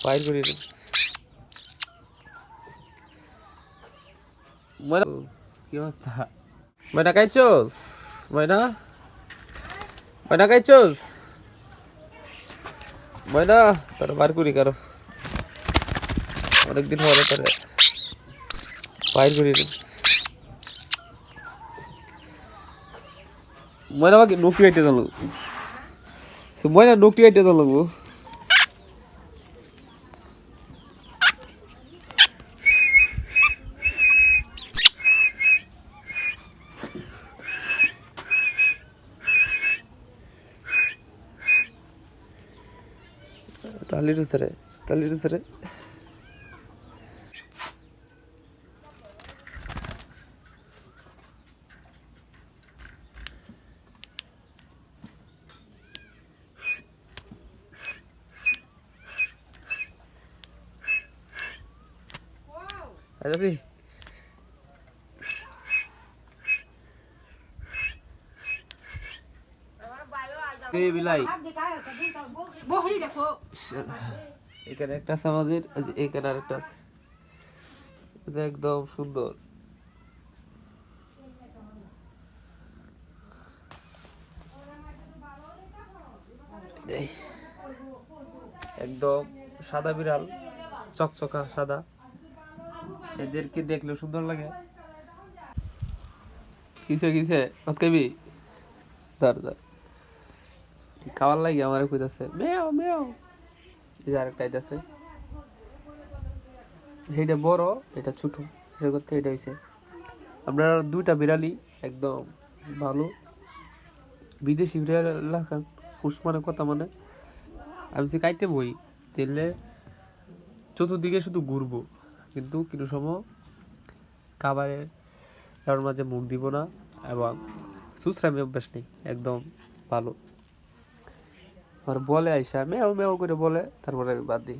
বাইর করে দিন। ময়না কি অবস্থা? ময়না খাইছোস? ময়না ময়না খাইছোস? ময়না তোর বার করি কারো অনেকদিন পরে তোরে বাইর করে দিন। ময়না আমাকে নোকটি আইটে জানলো, ময়না নোকটি আইটে জানলো। তালির স্যারে তালির স্যারে আরে বিলাই এখানে একটা আছে আমাদের, এখানে আরেকটা আছে, এটা একদম সুন্দর। একদম সাদা বিড়াল, চকচকা সাদা, এদেরকে দেখলে সুন্দর লাগে। কিসে কিসে কবি ধর ধর খাওয়ার লাগে আমার কইতাছে মেও মেও। এই যে আরেকটা আছে, এইটা বড় এটা ছোট, এটা করতে এটা হইছে। আমরা দুইটা বিড়ালি একদম ভালো বিদেশি বিড়াল লাগান হুস মানে কথা মানে। আমি যে কাইতে বই তেলে চতুর্দিকে শুধু ঘুরবো, কিন্তু কিছু সময় খাবারের কারোর মাঝে মুখ দিব না, এবং সুসরামি অভ্যাস নেই, একদম ভালো। আর বলে আইসা মেও মেও করে বলে, তারপরে আমি বাদ দিই।